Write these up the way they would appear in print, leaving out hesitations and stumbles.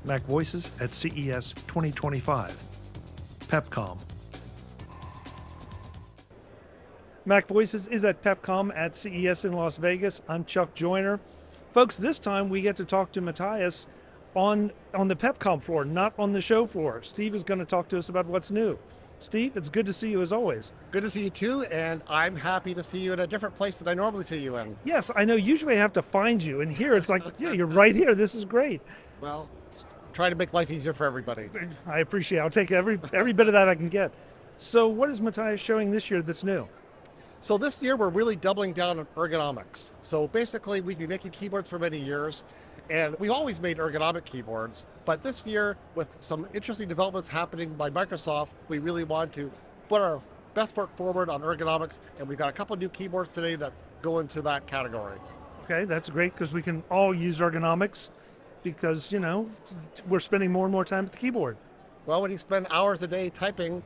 MacVoices at CES 2025. Pepcom. MacVoices is at Pepcom at CES in Las Vegas. I'm Chuck Joyner. Folks, this time we get to talk to Matias on the Pepcom floor, not on the show floor. Steve is going to talk to us about what's new. Steve, it's good to see you as always. Good to see you too, and I'm happy to see you in a different place than I normally see you in. Yes, I know. Usually I have to find you, and here it's like, yeah, you're right here. This is great. Well, trying to make life easier for everybody. I appreciate it. I'll take every bit of that I can get. So what is Matias showing this year that's new? So this year we're really doubling down on ergonomics. So basically we've been making keyboards for many years, and we've always made ergonomic keyboards, but this year with some interesting developments happening by Microsoft, we really want to put our best foot forward on ergonomics, and we've got a couple of new keyboards today that go into that category. Okay, that's great because we can all use ergonomics because, you know, we're spending more and more time at the keyboard. Well, when you spend hours a day typing,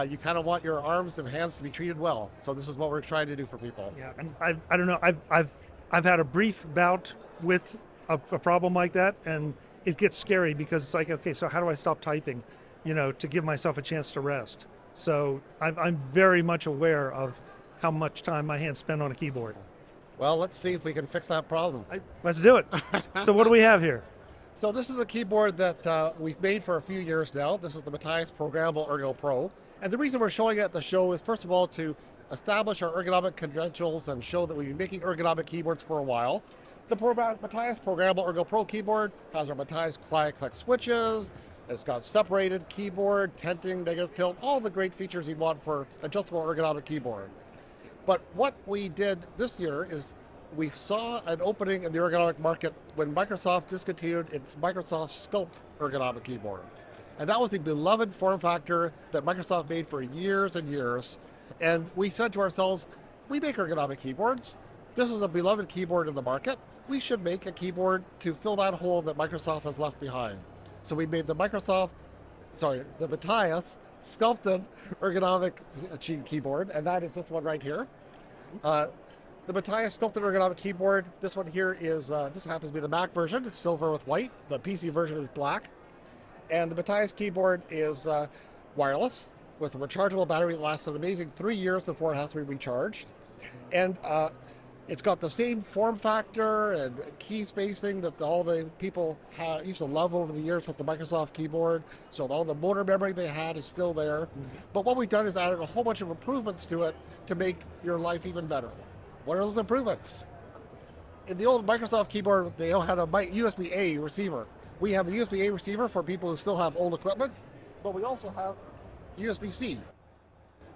you kind of want your arms and hands to be treated well. So this is what we're trying to do for people. Yeah, and I don't know, I've had a brief bout with a problem like that, and it gets scary because it's like, okay, so how do I stop typing, you know, to give myself a chance to rest? So I'm very much aware of how much time my hands spend on a keyboard. Well, let's see if we can fix that problem. Let's do it. So what do we have here? So this is a keyboard that we've made for a few years now. This is the Matias Programmable Ergo Pro. And the reason we're showing it at the show is, first of all, to establish our ergonomic credentials and show that we've been making ergonomic keyboards for a while. The Matias Programmable Ergo Pro keyboard has our Matias Quiet Click switches. It's got separated keyboard, tenting, negative tilt, all the great features you want for adjustable ergonomic keyboard. But what we did this year is we saw an opening in the ergonomic market when Microsoft discontinued its Microsoft Sculpted Ergonomic Keyboard. And that was the beloved form factor that Microsoft made for years and years. And we said to ourselves, we make ergonomic keyboards. This is a beloved keyboard in the market. We should make a keyboard to fill that hole that Microsoft has left behind. So we made the Matias Sculpted Ergonomic Keyboard, and that is this one right here. The Matias Sculpted Ergonomic Keyboard, this one here is, this happens to be the Mac version. It's silver with white. The PC version is black. And the Matias keyboard is wireless with a rechargeable battery that lasts an amazing 3 years before it has to be recharged. And it's got the same form factor and key spacing that all the people used to love over the years with the Microsoft keyboard. So all the motor memory they had is still there. But what we've done is added a whole bunch of improvements to it to make your life even better. What are those improvements? In the old Microsoft keyboard, they had a USB-A receiver. We have a USB-A receiver for people who still have old equipment, but we also have USB-C.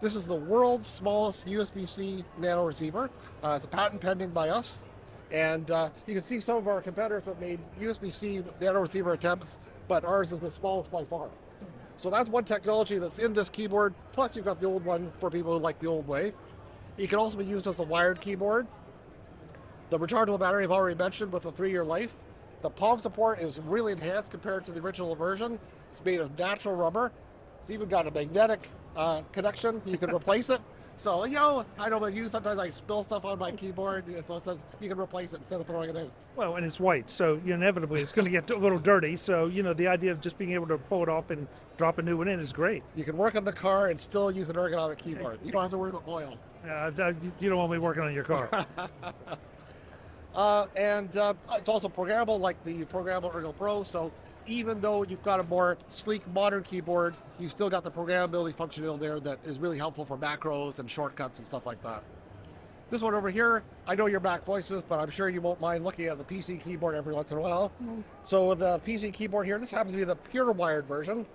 This is the world's smallest USB-C nano receiver. It's a patent pending by us. And you can see some of our competitors have made USB-C nano receiver attempts, but ours is the smallest by far. So that's one technology that's in this keyboard. Plus you've got the old one for people who like the old way. It can also be used as a wired keyboard. The rechargeable battery I've already mentioned with a 3-year life. The palm support is really enhanced compared to the original version. It's made of natural rubber. It's even got a magnetic connection. You can replace it. So, you know, I know about you, sometimes I spill stuff on my keyboard, so you can replace it instead of throwing it out. Well, and it's white, so inevitably it's going to get a little dirty. So, you know, the idea of just being able to pull it off and drop a new one in is great. You can work on the car and still use an ergonomic keyboard. You don't have to worry about oil. You don't want me working on your car. It's also programmable like the Programmable Ergo Pro, so even though you've got a more sleek, modern keyboard, you've still got the programmability functionality there that is really helpful for macros and shortcuts and stuff like that. This one over here, I know your MacVoices, but I'm sure you won't mind looking at the PC keyboard every once in a while. So with the PC keyboard here, this happens to be the pure wired version.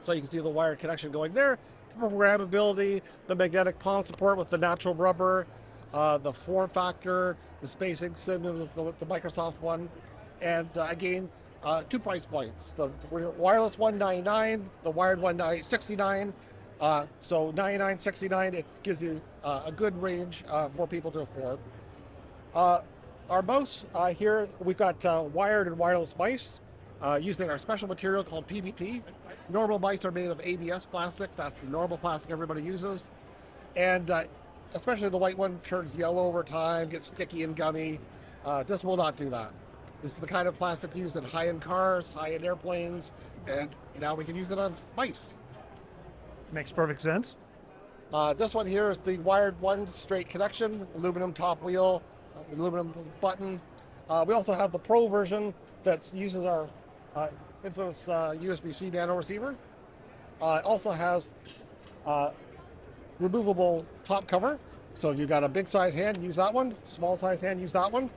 So you can see the wired connection going there. The programmability, the magnetic palm support with the natural rubber, the form factor, the spacing similar to the Microsoft one, and again, 2 price points. The wireless $199, the wired $169. So $99, $69, it gives you a good range for people to afford. Our mouse here, we've got wired and wireless mice using our special material called PBT. Normal mice are made of ABS plastic. That's the normal plastic everybody uses. And especially the white one turns yellow over time, gets sticky and gummy. This will not do that. This is the kind of plastic used in high-end cars, high-end airplanes, and now we can use it on mice. Makes perfect sense. This one here is the wired one straight connection, aluminum top wheel, aluminum button. We also have the Pro version that uses our infamous USB-C nano receiver. It also has removable top cover. So if you've got a big size hand, use that one. Small size hand, use that one.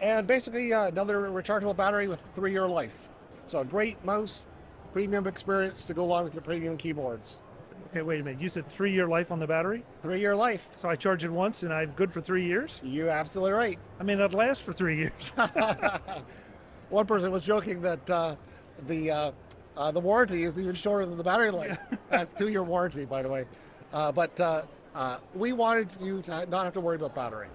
And basically another rechargeable battery with 3-year life. So a great mouse, premium experience to go along with your premium keyboards. Okay, wait a minute. You said 3-year life on the battery? 3-year life. So I charge it once and I'm good for 3 years? You're absolutely right. I mean, that'd last for 3 years. One person was joking that the warranty is even shorter than the battery life. 2-year warranty, by the way. But we wanted you to not have to worry about battery.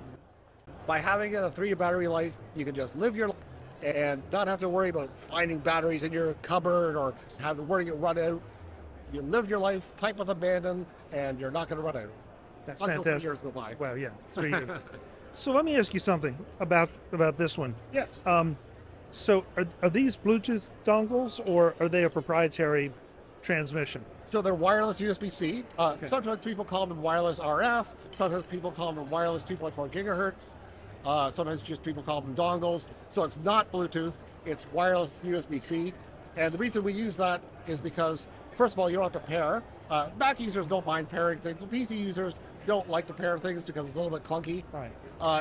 By having it a 3-year battery life, you can just live your life and not have to worry about finding batteries in your cupboard or having worrying it run out. You live your life, type with abandon, and you're not going to run out. That's until fantastic. 3 years go by. Well, yeah, 3 years. So let me ask you something about this one. Yes. So are these Bluetooth dongles or are they a proprietary transmission? So they're wireless USB-C. Sometimes people call them wireless RF. Sometimes people call them wireless 2.4 gigahertz. Sometimes just people call them dongles. So it's not Bluetooth, it's wireless USB-C. And the reason we use that is because, first of all, you don't have to pair. Mac users don't mind pairing things. PC users don't like to pair things because it's a little bit clunky. Right.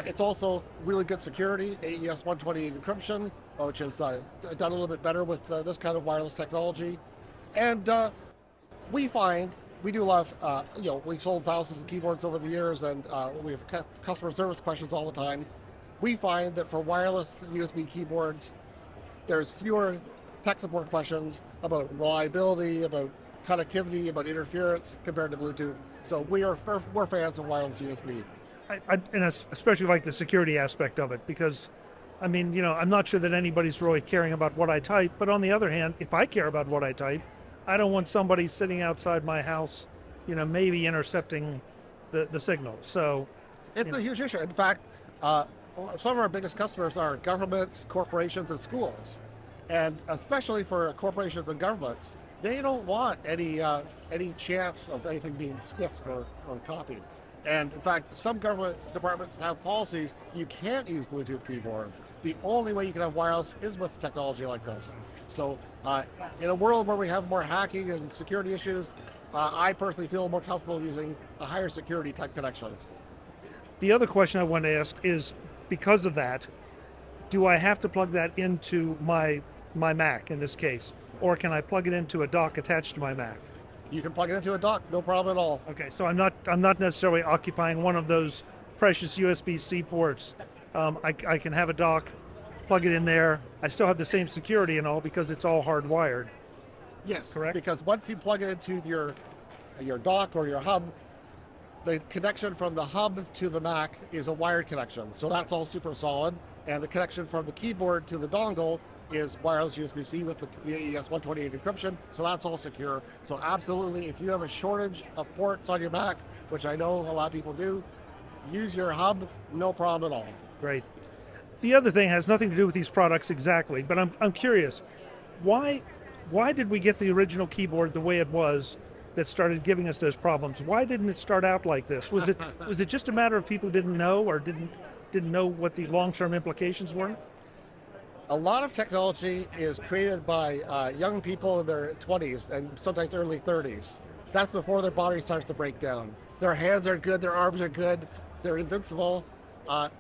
It's also really good security, AES 128 encryption, which is done a little bit better with this kind of wireless technology. And we find, we do a lot of, we've sold thousands of keyboards over the years, and we have customer service questions all the time. We find that for wireless USB keyboards, there's fewer tech support questions about reliability, about connectivity, about interference compared to Bluetooth. So we're fans of wireless USB. And I especially like the security aspect of it because, I mean, I'm not sure that anybody's really caring about what I type, but on the other hand, if I care about what I type, I don't want somebody sitting outside my house, maybe intercepting the signal. So it's a huge issue. In fact, some of our biggest customers are governments, corporations, and schools. And especially for corporations and governments, they don't want any chance of anything being sniffed or copied. And in fact, some government departments have policies you can't use Bluetooth keyboards. The only way you can have wireless is with technology like this. So in a world where we have more hacking and security issues, I personally feel more comfortable using a higher security type connection. The other question I want to ask is, because of that, do I have to plug that into my Mac in this case? Or can I plug it into a dock attached to my Mac? You can plug it into a dock, no problem at all. Okay, so I'm not necessarily occupying one of those precious USB-C ports. I can have a dock, plug it in there. I still have the same security and all because it's all hardwired. Yes, correct? Because once you plug it into your dock or your hub, the connection from the hub to the Mac is a wired connection. So that's all super solid. And the connection from the keyboard to the dongle is wireless USB-C with the AES 128 encryption, so that's all secure. So absolutely, if you have a shortage of ports on your Mac, which I know a lot of people do, use your hub, no problem at all. Great. The other thing has nothing to do with these products exactly, but I'm curious, why did we get the original keyboard the way it was that started giving us those problems? Why didn't it start out like this? Was it just a matter of people didn't know or didn't know what the long-term implications were? A lot of technology is created by young people in their 20s and sometimes early 30s. That's before their body starts to break down. Their hands are good, their arms are good, they're invincible.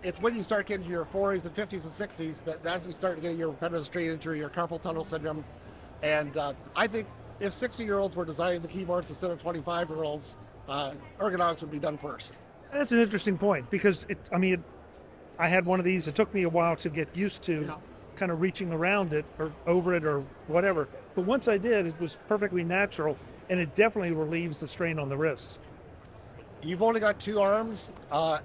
It's when you start getting to your 40s and 50s and 60s that's when you start getting your repetitive strain injury, your carpal tunnel syndrome. And I think if 60-year-olds were designing the keyboards instead of 25-year-olds, ergonomics would be done first. That's an interesting point because I had one of these. It took me a while to get used to kind of reaching around it or over it or whatever. But once I did, it was perfectly natural and it definitely relieves the strain on the wrists. You've only got 2 arms.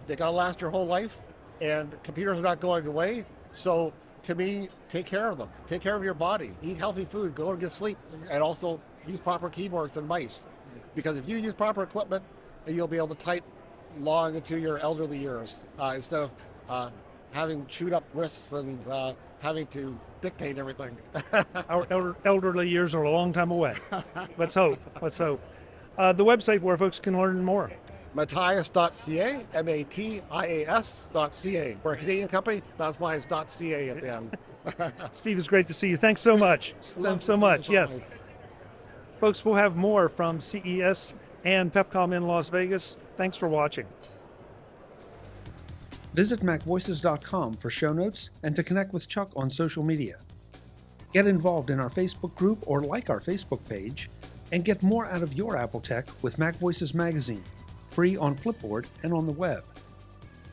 They got to last your whole life, and computers are not going away. So to me, take care of them. Take care of your body. Eat healthy food. Go and get sleep. And also use proper keyboards and mice. Because if you use proper equipment, you'll be able to type long into your elderly years instead of having chewed up wrists and having to dictate everything. Our elderly years are a long time away. Let's hope. Let's hope. The website where folks can learn more. Matias.ca, Matias.ca. We're a Canadian company, that's why it's .ca at the end. Steve, it's great to see you. Thanks so much. Thanks so much. Yes. Folks, we'll have more from CES and Pepcom in Las Vegas. Thanks for watching. Visit MacVoices.com for show notes and to connect with Chuck on social media. Get involved in our Facebook group or like our Facebook page, and get more out of your Apple tech with MacVoices Magazine, free on Flipboard and on the web.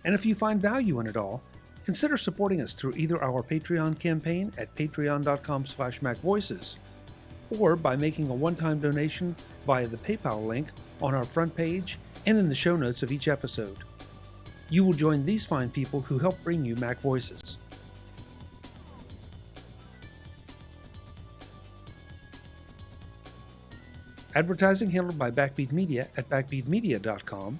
And if you find value in it all, consider supporting us through either our Patreon campaign at patreon.com/MacVoices, or by making a one-time donation via the PayPal link on our front page and in the show notes of each episode. You will join these fine people who help bring you MacVoices. Advertising handled by Backbeat Media at backbeatmedia.com.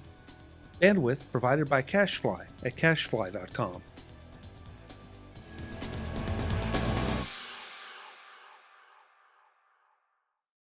Bandwidth provided by CashFly at cashfly.com.